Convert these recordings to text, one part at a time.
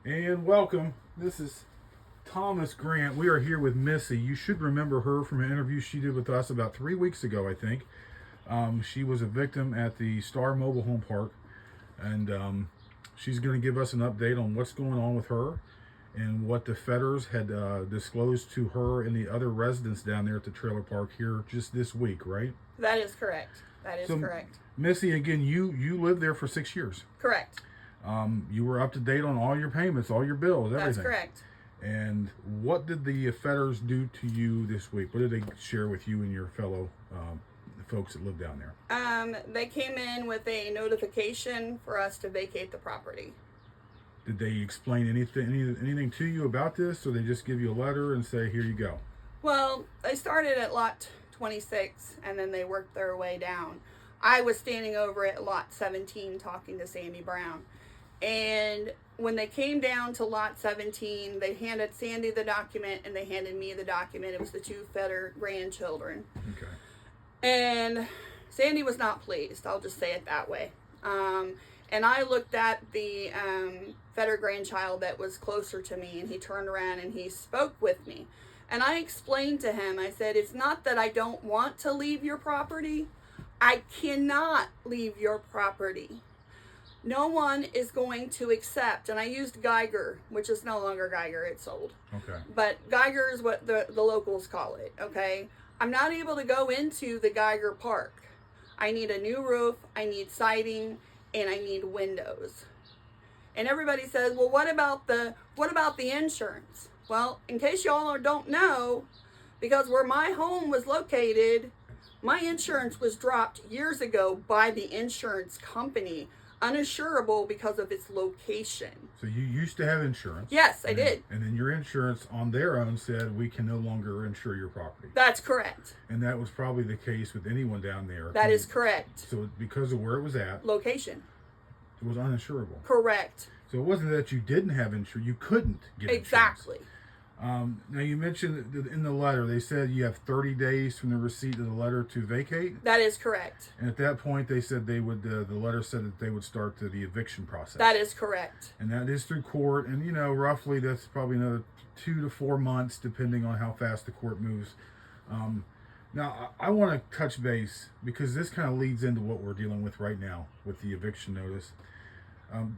And welcome. This is Thomas Grant. We are here with Missy. You should remember her from an interview she did with us about 3 weeks ago, I think. She was a victim at the Star Mobile Home Park, and she's going to give us an update on what's going on with her and what the Fetters had disclosed to her and the other residents down there at the trailer park here just this week, right? That is correct. That is correct. Missy, again, you lived there for 6 years. Correct. You were up to date on all your payments, all your bills, everything. That's correct. And what did the Fetters do to you this week? What did they share with you and your fellow folks that live down there? They came in with a notification for us to vacate the property. Did they explain anything to you about this, or they just give you a letter and say, here you go? Well, they started at lot 26 and then they worked their way down. I was standing over at lot 17 talking to Sandy Brown. And when they came down to lot 17, they handed Sandy the document and they handed me the document. It was the two Fetter grandchildren. Okay. And Sandy was not pleased. I'll just say it that way. And I looked at the Fetter grandchild that was closer to me, and he turned around and he spoke with me. And I explained to him, I said, it's not that I don't want to leave your property. I cannot leave your property. No one is going to accept, and I used Geiger, which is no longer Geiger, it's sold. Okay. But Geiger is what the locals call it, okay? I'm not able to go into the Geiger Park. I need a new roof, I need siding, and I need windows. And everybody says, well, what about the insurance? Well, in case y'all don't know, because where my home was located, my insurance was dropped years ago by the insurance company, uninsurable because of its location. So you used to have insurance. Yes, I did. And then your insurance on their own said we can no longer insure your property. That's correct. And that was probably the case with anyone down there. That is correct. So because of where it was at, Location. it was uninsurable. Correct. So it wasn't that you didn't have insurance, you couldn't get insurance. Exactly. Now you mentioned that in the letter, they said you have 30 days from the receipt of the letter to vacate. That is correct. And at that point, they said they would. The letter said that they would start the eviction process. That is correct. And that is through court, and roughly that's probably another 2 to 4 months, depending on how fast the court moves. Now I want to touch base because this kind of leads into what we're dealing with right now with the eviction notice.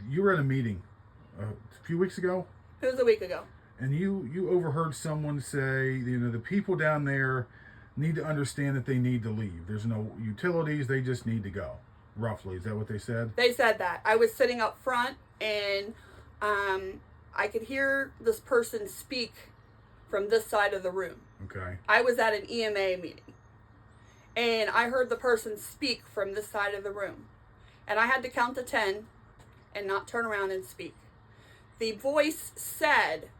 You were at a meeting a few weeks ago. It was a week ago. And you overheard someone say, the people down there need to understand that they need to leave. There's no utilities, they just need to go. Roughly, is that what they said? They said that. I was sitting up front, and I could hear this person speak from this side of the room. Okay. I was at an EMA meeting, and I heard the person speak from this side of the room. And I had to count to 10 and not turn around and speak. The voice said,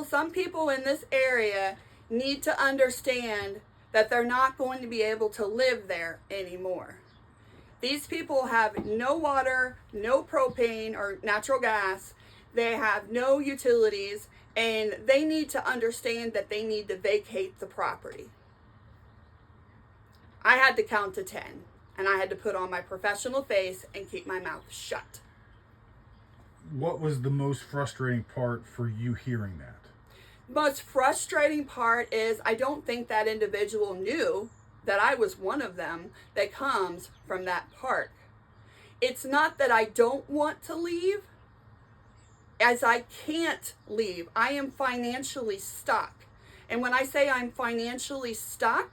some people in this area need to understand that they're not going to be able to live there anymore. These people have no water, no propane or natural gas. They have no utilities, and they need to understand that they need to vacate the property. I had to count to 10, and I had to put on my professional face and keep my mouth shut. What was the most frustrating part for you hearing that? Most frustrating part is I don't think that individual knew that I was one of them that comes from that park. It's not that I don't want to leave, as I can't leave. I am financially stuck. And when I say I'm financially stuck,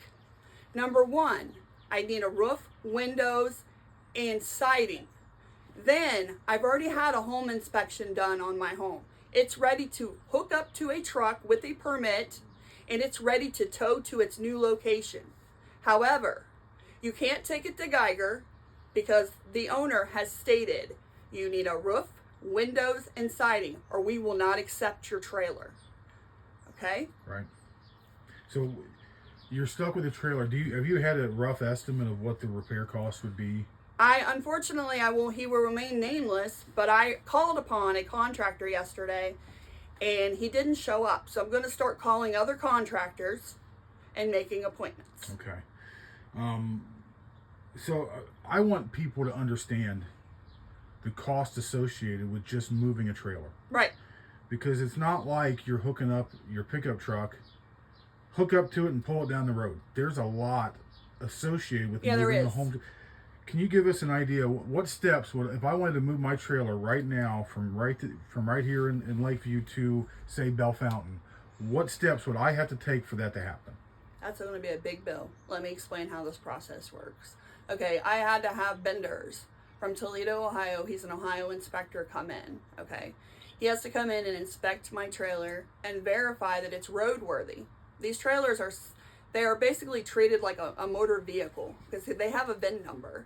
number one, I need a roof, windows, and siding. Then I've already had a home inspection done on my home. It's ready to hook up to a truck with a permit, and it's ready to tow to its new location. However, you can't take it to Geiger because the owner has stated you need a roof, windows, and siding, or we will not accept your trailer. Okay? Right. So you're stuck with a trailer. Have you had a rough estimate of what the repair cost would be? Unfortunately, he will remain nameless, but I called upon a contractor yesterday and he didn't show up. So I'm going to start calling other contractors and making appointments. Okay. So I want people to understand the cost associated with just moving a trailer. Right. Because it's not like you're hooking up your pickup truck, hook up to it and pull it down the road. There's a lot associated with moving the home. Can you give us an idea what steps would, if I wanted to move my trailer right now from right here in Lakeview to say Bell Fountain, what steps would I have to take for that to happen? That's going to be a big bill. Let me explain how this process works. Okay, I had to have Benders from Toledo, Ohio. He's an Ohio inspector come in. Okay, he has to come in and inspect my trailer and verify that it's roadworthy. These trailers are basically treated like a motor vehicle because they have a VIN number.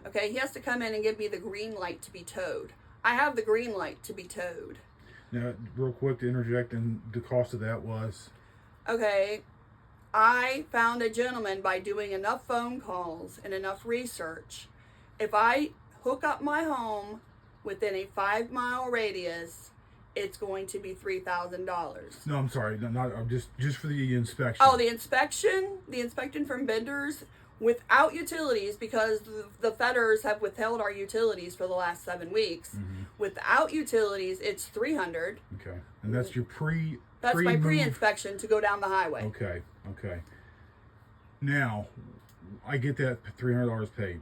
Okay, he has to come in and give me the green light to be towed. I have the green light to be towed. Now, real quick to interject, and the cost of that was? Okay, I found a gentleman by doing enough phone calls and enough research. If I hook up my home within a 5-mile radius, it's going to be $3,000. No, I'm sorry, not just for the inspection. Oh, the inspection from Benders without utilities, because the Fetters have withheld our utilities for the last 7 weeks. Mm-hmm. Without utilities, it's $300. Okay, and that's your That's my pre-inspection to go down the highway. Okay. Now, I get that $300 paid.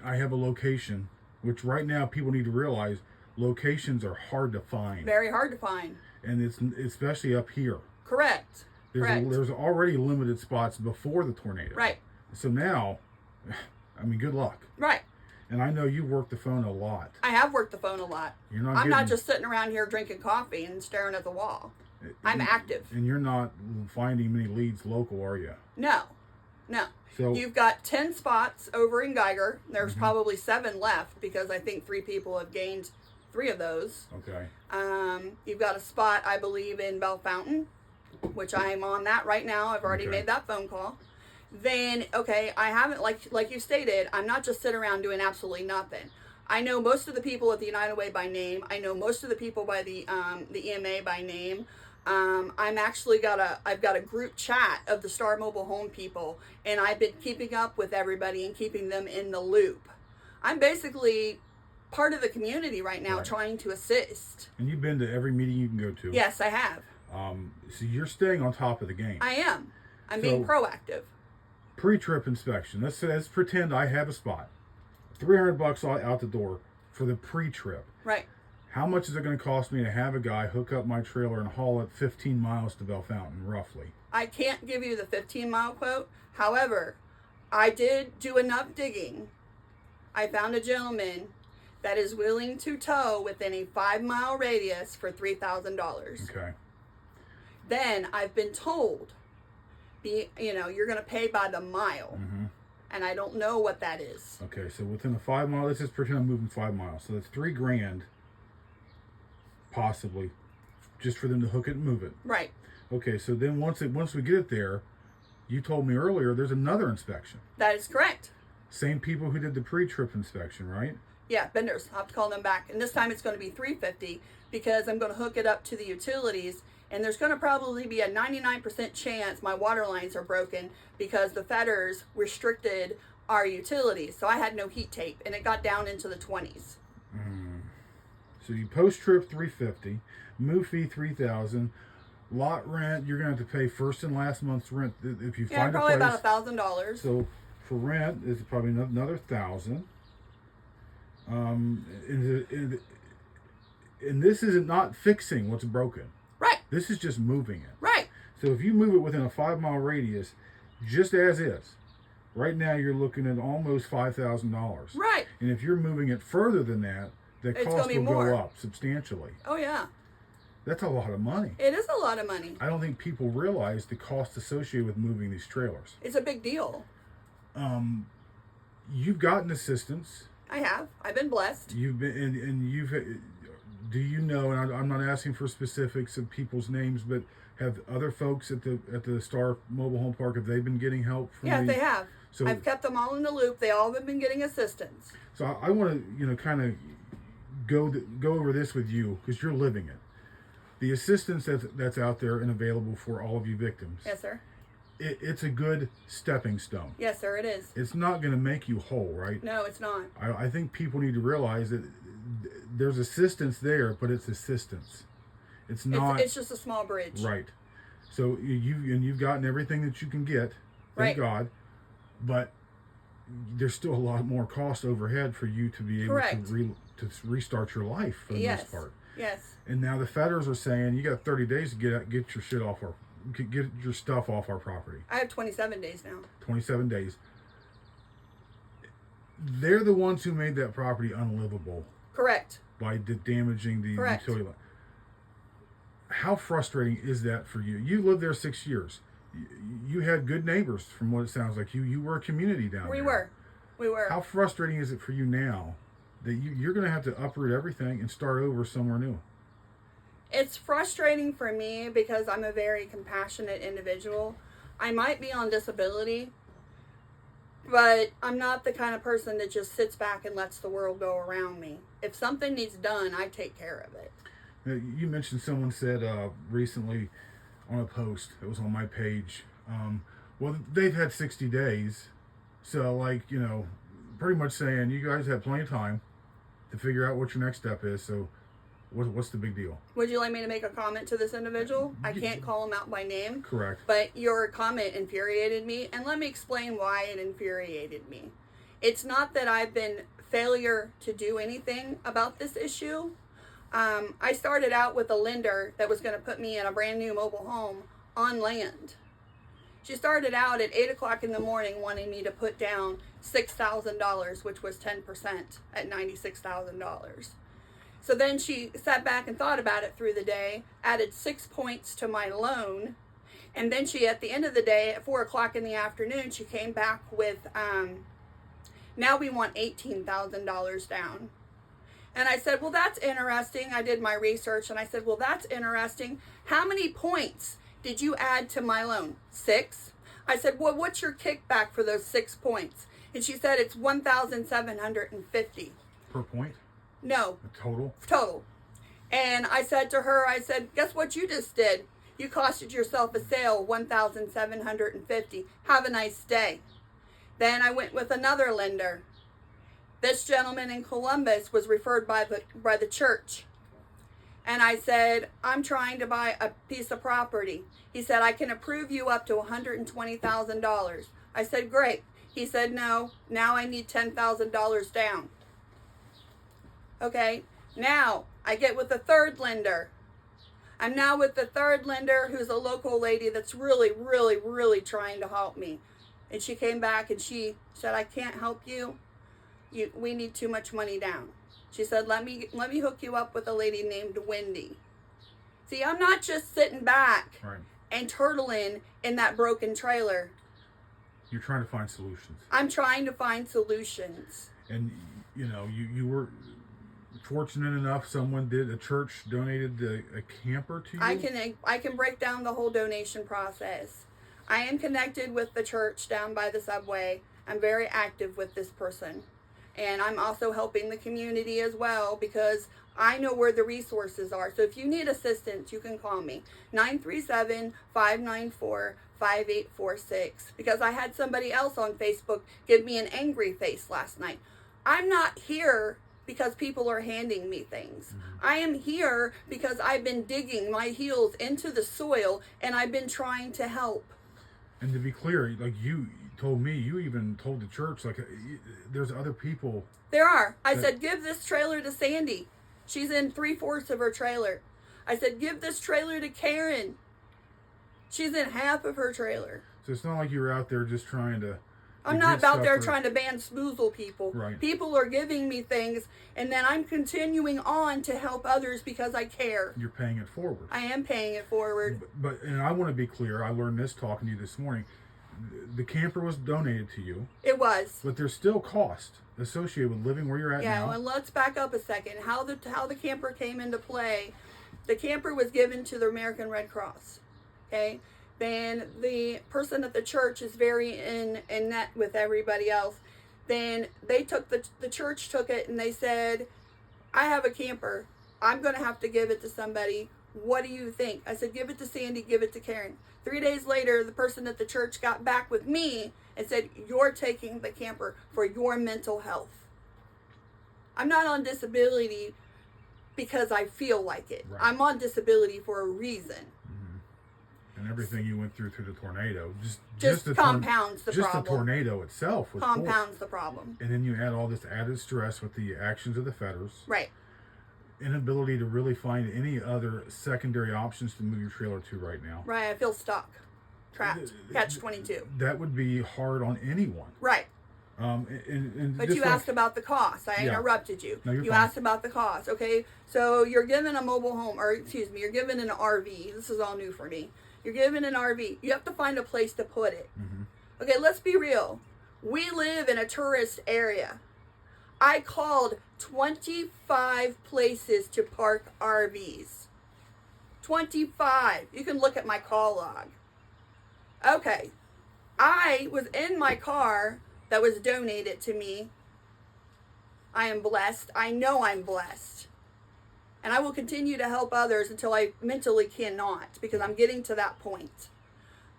I have a location, which right now people need to realize locations are hard to find. Very hard to find. And it's especially up here. Correct. There's already limited spots before the tornado. Right. So now, I mean, good luck. Right. And I know you work the phone a lot. I have worked the phone a lot. I'm not just sitting around here drinking coffee and staring at the wall. I'm active. And you're not finding many leads local, are you? No. So you've got 10 spots over in Geiger. There's probably 7 left because I think 3 people have gained 3 of those. Okay. You've got a spot, I believe, in Bell Fountain, which I'm on that right now. I've already made that phone call. Then, okay, I haven't, like you stated, I'm not just sitting around doing absolutely nothing. I know most of the people at the United Way by name. I know most of the people by the EMA by name. I've got a group chat of the Star Mobile Home people, and I've been keeping up with everybody and keeping them in the loop. I'm basically part of the community right now, trying to assist. And you've been to every meeting you can go to. Yes, I have. So you're staying on top of the game. I am. I'm being proactive. Pre-trip inspection. Let's pretend I have a spot. $300 out the door for the pre-trip. Right. How much is it going to cost me to have a guy hook up my trailer and haul it 15 miles to Bell Fountain, roughly? I can't give you the 15-mile quote. However, I did do enough digging. I found a gentleman that is willing to tow within a 5-mile radius for $3,000. Okay. Then I've been told, you're going to pay by the mile. Mm-hmm. And I don't know what that is. Okay, so within a 5 mile, let's just pretend I'm moving 5 miles. So that's $3,000, possibly, just for them to hook it and move it. Right. Okay, so then once we get it there, you told me earlier there's another inspection. That is correct. Same people who did the pre-trip inspection, right? Yeah, Benders. I'll have to call them back. And this time it's going to be $350 because I'm going to hook it up to the utilities. And there's going to probably be a 99% chance my water lines are broken because the Fetters restricted our utilities. So I had no heat tape, and it got down into the 20s. So you post-trip $350, move fee $3,000, lot rent you're going to have to pay first and last month's rent if you find a place. Yeah, probably about $1,000. So for rent it's probably another $1,000. And this is not fixing what's broken. Right. This is just moving it. Right. So if you move it within a 5 mile radius, just as is, right now you're looking at almost $5,000. Right. And if you're moving it further than that, the cost will go up substantially. Oh, yeah. That's a lot of money. It is a lot of money. I don't think people realize the cost associated with moving these trailers. It's a big deal. You've gotten assistance. I have. I've been blessed. You've been, and you've. Do you know? And I'm not asking for specifics of people's names, but have other folks at the Star Mobile Home Park, have they been getting help from Yes, they have. So I've kept them all in the loop. They all have been getting assistance. So I want to kind of go over this with you because you're living it. The assistance that's out there and available for all of you victims. Yes, sir. It's a good stepping stone. Yes, sir, it is. It's not going to make you whole, right? No, it's not. I think people need to realize that there's assistance there, but it's assistance. It's not. It's just a small bridge. Right. So you've gotten everything that you can get, thank Right. God, but there's still a lot more cost overhead for you to be able Correct. to restart your life for the Yes. most part. Yes. And now the Fetters are saying you got 30 days to get your shit off get your stuff off our property. I have 27 days now. 27 days. They're the ones who made that property unlivable Correct. by damaging the Correct. utility line. How frustrating is that for you? You lived there 6 years. You had good neighbors, from what it sounds like. You were a community down there. We were. How frustrating is it for you now that you're going to have to uproot everything and start over somewhere new? It's frustrating for me because I'm a very compassionate individual. I might be on disability, but I'm not the kind of person that just sits back and lets the world go around me. If something needs done, I take care of it. Now, you mentioned someone said recently on a post that was on my page, well, they've had 60 days. So, like, pretty much saying you guys have plenty of time to figure out what your next step is. So, what's the big deal? Would you like me to make a comment to this individual? I can't call him out by name. Correct. But your comment infuriated me, and let me explain why it infuriated me. It's not that I've been failure to do anything about this issue. I started out with a lender that was going to put me in a brand new mobile home on land. She started out at 8 o'clock in the morning wanting me to put down $6,000, which was 10% at $96,000. So then she sat back and thought about it through the day, added 6 points to my loan, and then she, at the end of the day, at 4 o'clock in the afternoon, she came back with, now we want $18,000 down. And I said, well, that's interesting. I did my research, and I said, well, that's interesting. How many points did you add to my loan? 6. I said, well, what's your kickback for those 6 points? And she said, it's $1,750. Per point? No. Total? Total. And I said to her, I said, guess what you just did? You costed yourself a sale, $1,750. Have a nice day. Then I went with another lender. This gentleman in Columbus was referred by the church. And I said, I'm trying to buy a piece of property. He said, I can approve you up to $120,000. I said, great. He said, no, now I need $10,000 down. Okay, now I get with the third lender. I'm now with the third lender, who's a local lady that's really, really, really trying to help me. And she came back and she said, I can't help you. We need too much money down. She said, let me hook you up with a lady named Wendy. See, I'm not just sitting back and turtling in that broken trailer. You're trying to find solutions. I'm trying to find solutions. And, you were fortunate enough, a church donated a camper to you? I can break down the whole donation process. I am connected with the church down by the subway. I'm very active with this person. And I'm also helping the community as well because I know where the resources are. So if you need assistance, you can call me. 937-594-5846. Because I had somebody else on Facebook give me an angry face last night. I'm not here because people are handing me things. Mm-hmm. I am here because I've been digging my heels into the soil and I've been trying to help. And to be clear, like you told me, you even told the church, like, there's other people. There are. I said, give this trailer to Sandy. She's in 3/4 of her trailer. I said, give this trailer to Karen. She's in half of her trailer. So it's not like you're out there just trying to... I'm not out there trying to smoozle people. Right. People are giving me things, and then I'm continuing on to help others because I care. You're paying it forward. I am paying it forward. And I want to be clear. I learned this talking to you this morning. The camper was donated to you. It was. But there's still cost associated with living where you're at now. Yeah, and let's back up a second. How the camper came into play. The camper was given to the American Red Cross. Okay? Then the person at the church is very in net with everybody else. Then they took the church took it and they said, I have a camper. I'm going to have to give it to somebody. What do you think? I said, give it to Sandy, give it to Karen. 3 days later, the person at the church got back with me and said, you're taking the camper for your mental health. I'm not on disability because I feel like it. Right. I'm on disability for a reason. And everything you went through the tornado, Just compounds the just problem. the tornado itself was Compounds the problem. And then you add all this added stress with the actions of the Fetters. Right. Inability to really find any other secondary options to move your trailer to right now. Right. I feel stuck. Trapped. Catch-22. That would be hard on anyone. Right. But you asked about the cost. I interrupted you. No, you're you fine. asked about the cost. Okay. So you're given a mobile home, or excuse me, you're given an RV. This is all new for me. You're given an RV. You have to find a place to put it. Mm-hmm. Okay, let's be real. We live in a tourist area. I called 25 places to park RVs. 25. You can look at my call log. Okay. I was in my car that was donated to me. I am blessed. I know I'm blessed. And I will continue to help others until I mentally cannot, because I'm getting to that point.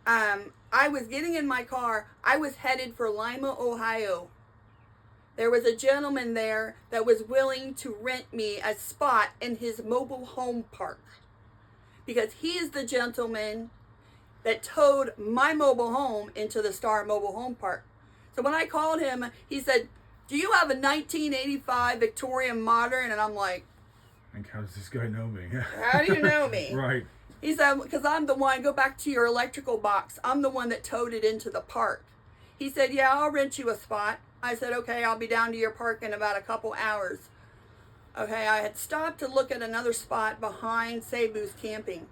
I was getting in my car. I was headed for Lima, Ohio. There was a gentleman there that was willing to rent me a spot in his mobile home park, because he is the gentleman that towed my mobile home into the Star Mobile Home Park. So when I called him, he said, "Do you have a 1985 Victorian Modern?" And I'm like, and how does this guy know me? "How do you know me?" Right. He said, "Because I'm the one," go back to your electrical box, "I'm the one that towed it into the park." He said, "Yeah, I'll rent you a spot." I said, "Okay, I'll be down to your park in about a couple hours." Okay, I had stopped to look at another spot behind Cebu's Camping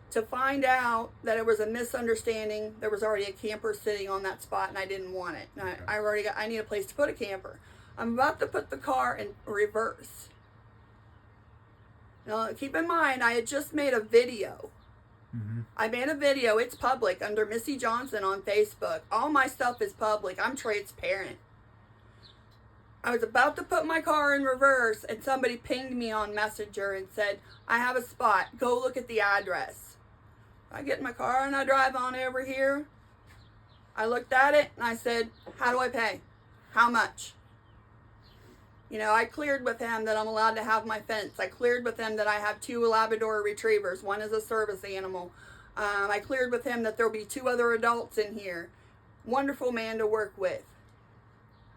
to find out that it was a misunderstanding. There was already a camper sitting on that spot, and I didn't want it. And I need a place to put a camper. I'm about to put the car in reverse. Now, keep in mind, I had just made a video. Mm-hmm. I made a video. It's public under Missy Johnson on Facebook. All my stuff is public. I'm transparent. I was about to put my car in reverse, and somebody pinged me on Messenger and said, "I have a spot. Go look at the address." I get in my car and I drive on over here. I looked at it and I said, "How do I pay? How much?" You know, I cleared with him that I'm allowed to have my fence. I cleared with him that I have 2 Labrador retrievers. One is a service animal. I cleared with him that there'll be 2 other adults in here. Wonderful man to work with.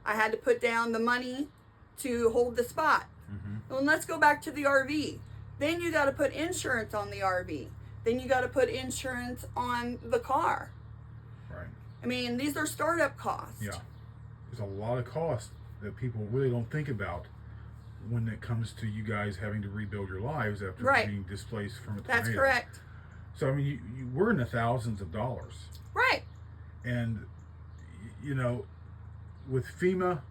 I had to put down the money to hold the spot. Mm-hmm. Well, let's go back to the RV. Then you got to put insurance on the RV. Then you got to put insurance on the car. Right. I mean, these are startup costs. Yeah. There's a lot of cost that people really don't think about when it comes to you guys having to rebuild your lives after being displaced from a tornado. That's correct. So, I mean, you we're in the thousands of dollars. Right. And, you know, with FEMA,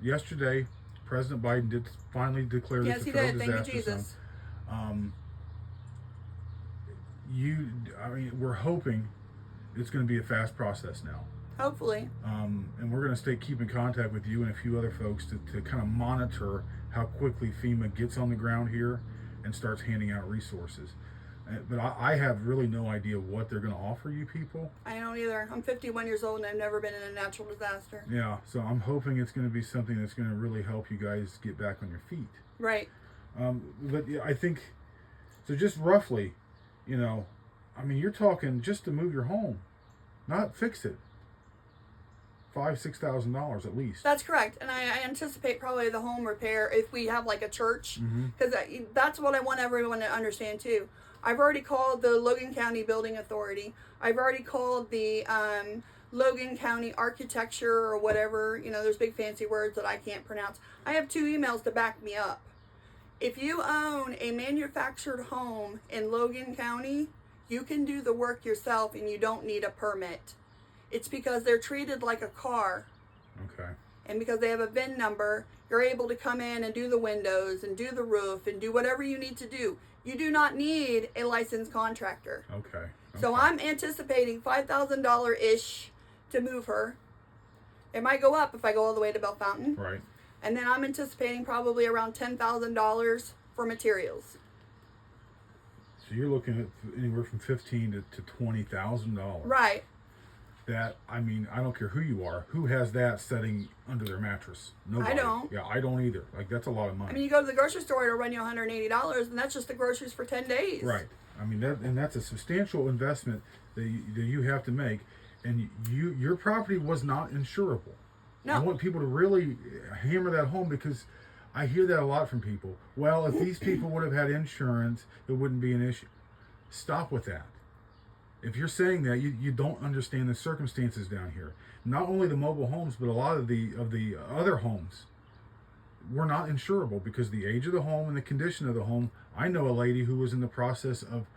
yesterday, President Biden did finally declare this a federal disaster Thank you, Jesus. zone. We're hoping it's going to be a fast process now. Hopefully. And we're going to keep in contact with you and a few other folks to kind of monitor how quickly FEMA gets on the ground here and starts handing out resources. But I have really no idea what they're going to offer you people. I don't either. I'm 51 years old and I've never been in a natural disaster. Yeah, so I'm hoping it's going to be something that's going to really help you guys get back on your feet. Right. But yeah, I think, so just roughly, you know, I mean, you're talking just to move your home, not fix it. $5,000-$6,000 at least. That's correct. And I anticipate probably the home repair if we have like a church, because that's what I want everyone to understand too. I've already called the Logan County Building Authority. I've already called the Logan County Architecture or whatever. You know, there's big fancy words that I can't pronounce. I have 2 emails to back me up. If you own a manufactured home in Logan County, you can do the work yourself and you don't need a permit. It's because they're treated like a car. Okay. And because they have a VIN number, you're able to come in and do the windows and do the roof and do whatever you need to do. You do not need a licensed contractor. Okay. So I'm anticipating $5,000-ish to move her. It might go up if I go all the way to Bell Fountain. Right. And then I'm anticipating probably around $10,000 for materials. So you're looking at anywhere from $15,000 to $20,000. Right. That, I mean, I don't care who you are, who has that setting under their mattress? Nobody. I don't. Yeah, I don't either. Like, that's a lot of money. I mean, you go to the grocery store, it'll run you $180, and that's just the groceries for 10 days. Right. I mean, that's a substantial investment that you have to make, and your property was not insurable. No. I want people to really hammer that home, because I hear that a lot from people. Well, if these people would have had insurance, it wouldn't be an issue. Stop with that. If you're saying that, you don't understand the circumstances down here. Not only the mobile homes, but a lot of the other homes were not insurable because of the age of the home and the condition of the home. I know a lady who was in the process of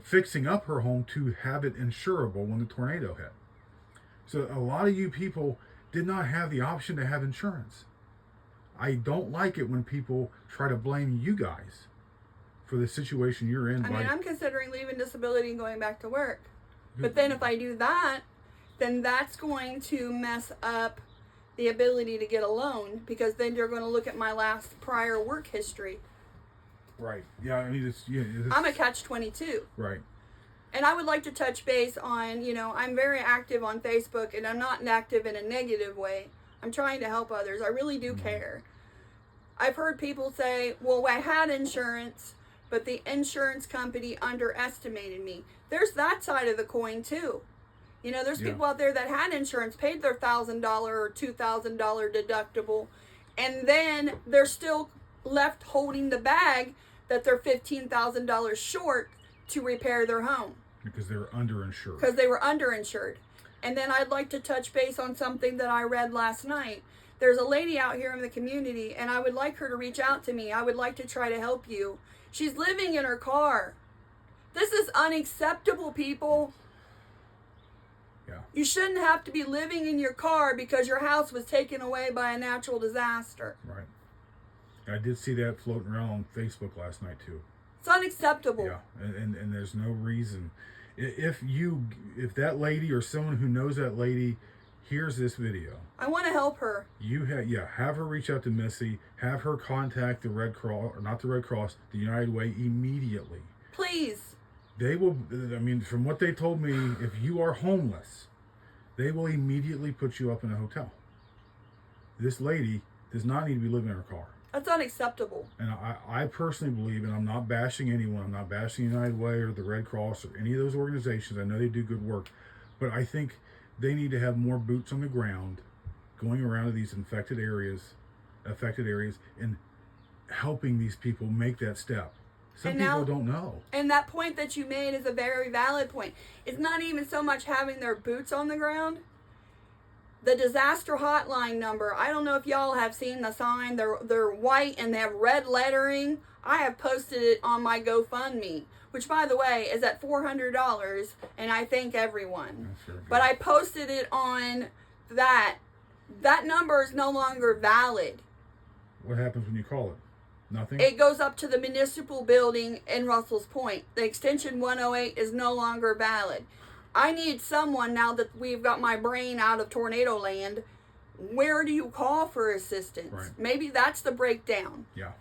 fixing up her home to have it insurable when the tornado hit. So a lot of you people did not have the option to have insurance. I don't like it when people try to blame you guys for the situation you're in. I mean, I'm considering leaving disability and going back to work. But then if I do that, then that's going to mess up the ability to get a loan, because then you're going to look at my last prior work history. Right. Yeah, I mean, I'm a catch-22. Right. And I would like to touch base on, I'm very active on Facebook, and I'm not active in a negative way. I'm trying to help others. I really do care. I've heard people say, well, I had insurance, but the insurance company underestimated me. There's that side of the coin, too. There's people out there that had insurance, paid their $1,000 or $2,000 deductible, and then they're still left holding the bag that they're $15,000 short to repair their home. Because they were underinsured. Because they were underinsured. And then I'd like to touch base on something that I read last night. There's a lady out here in the community, and I would like her to reach out to me. I would like to try to help you. She's living in her car. This is unacceptable, people. Yeah. You shouldn't have to be living in your car because your house was taken away by a natural disaster. Right. I did see that floating around on Facebook last night, too. It's unacceptable. Yeah, and there's no reason. If that lady or someone who knows that lady hears this video, I want to help her. Have her reach out to Missy. Have her contact the Red Cross, or not the Red Cross, the United Way immediately. Please. They will, I mean, from what they told me, if you are homeless, they will immediately put you up in a hotel. This lady does not need to be living in her car. That's unacceptable. And I personally believe, and I'm not bashing anyone, I'm not bashing United Way or the Red Cross or any of those organizations. I know they do good work, but I think they need to have more boots on the ground going around to these affected areas, and helping these people make that step. Some people don't know. And that point that you made is a very valid point. It's not even so much having their boots on the ground. The disaster hotline number, I don't know if y'all have seen the sign. They're white and they have red lettering. I have posted it on my GoFundMe, which, by the way, is at $400, and I thank everyone. But I posted it on that. That number is no longer valid. What happens when you call it? Nothing? It goes up to the municipal building in Russell's Point. The extension 108 is no longer valid. I need someone, now that we've got my brain out of tornado land, where do you call for assistance? Right. Maybe that's the breakdown. Yeah.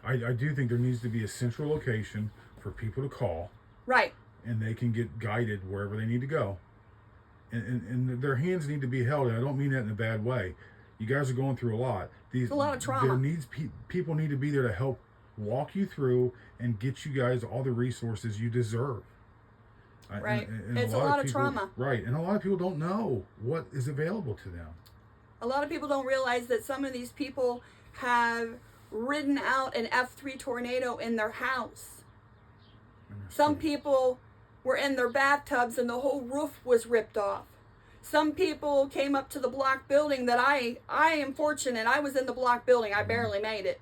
I do think there needs to be a central location for people to call. Right. And they can get guided wherever they need to go. And their hands need to be held. And I don't mean that in a bad way. You guys are going through a lot. It's a lot of trauma. People need to be there to help walk you through and get you guys all the resources you deserve. Right. And it's a lot of trauma. Right. And a lot of people don't know what is available to them. A lot of people don't realize that some of these people have ridden out an F3 tornado in their house. Some people were in their bathtubs and the whole roof was ripped off. Some people came up to the block building that I am fortunate. I was in the block building. I barely made it.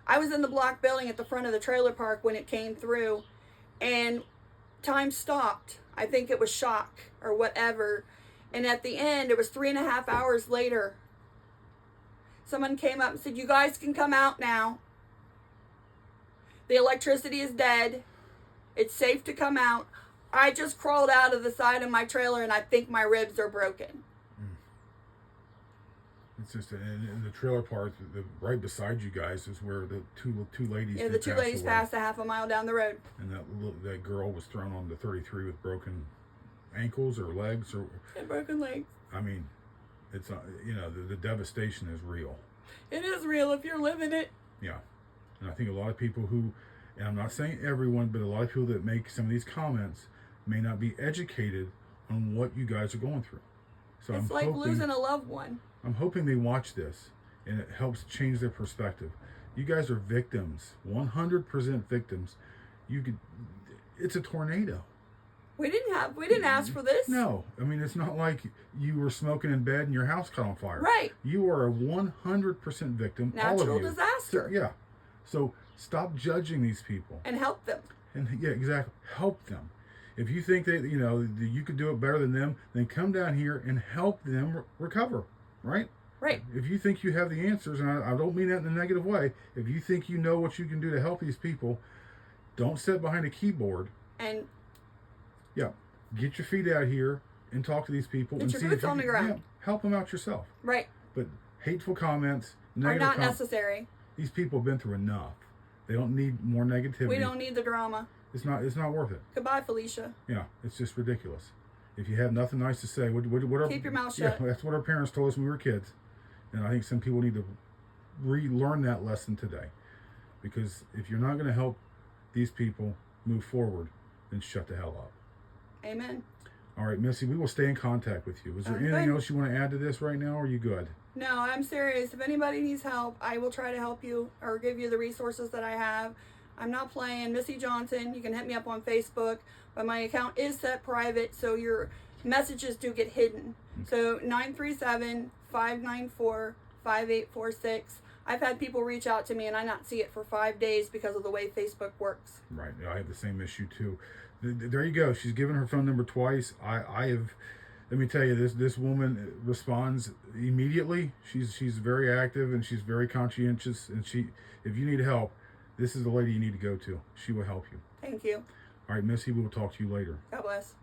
I was in the block building at the front of the trailer park when it came through, and time stopped. I think it was shock or whatever. And at the end, it was 3.5 hours later, someone came up and said, "You guys can come out now. The electricity is dead. It's safe to come out." I just crawled out of the side of my trailer and I think my ribs are broken. It's just, in the trailer park, right beside you guys is where the two ladies. Yeah, the two ladies passed a half a mile down the road. And that girl was thrown on the 33 with broken ankles or legs or. And broken legs. I mean, it's the devastation is real. It is real if you're living it. Yeah, and I think a lot of people who, and I'm not saying everyone, but a lot of people that make some of these comments may not be educated on what you guys are going through. So It's like losing a loved one. I'm hoping they watch this and it helps change their perspective. You guys are victims, 100% victims. It's a tornado. We didn't ask for this. No, I mean, it's not like you were smoking in bed and your house caught on fire. Right. You are a 100% victim. All Natural of you. disaster. So, yeah. So stop judging these people. And help them. And yeah, exactly. Help them. If you think that you could do it better than them, then come down here and help them recover. Right. Right. If you think you have the answers, and I don't mean that in a negative way, if you think you know what you can do to help these people, don't sit behind a keyboard. And yeah, get your feet out here and talk to these people. Get and your see boots if you on the can, ground. yeah, help them out yourself. Right. But hateful comments, Are negative not necessary. These people have been through enough. They don't need more negativity. We don't need the drama. It's not worth it. Goodbye, Felicia. Yeah, it's just ridiculous. If you have nothing nice to say, what Keep your mouth shut. Yeah, that's what our parents told us when we were kids. And I think some people need to relearn that lesson today. Because if you're not going to help these people move forward, then shut the hell up. Amen. All right, Missy, we will stay in contact with you. Is there anything else you want to add to this right now, or are you good? No, I'm serious. If anybody needs help, I will try to help you or give you the resources that I have. I'm not playing. Missy Johnson. You can hit me up on Facebook, but my account is set private, so your messages do get hidden. So 937-594-5846. I've had people reach out to me and I not see it for 5 days because of the way Facebook works. Right. I have the same issue too. There you go. She's given her phone number twice. I have. Let me tell you, this woman responds immediately. She's very active and she's very conscientious. And if you need help, this is the lady you need to go to. She will help you. Thank you. All right, Missy, we will talk to you later. God bless.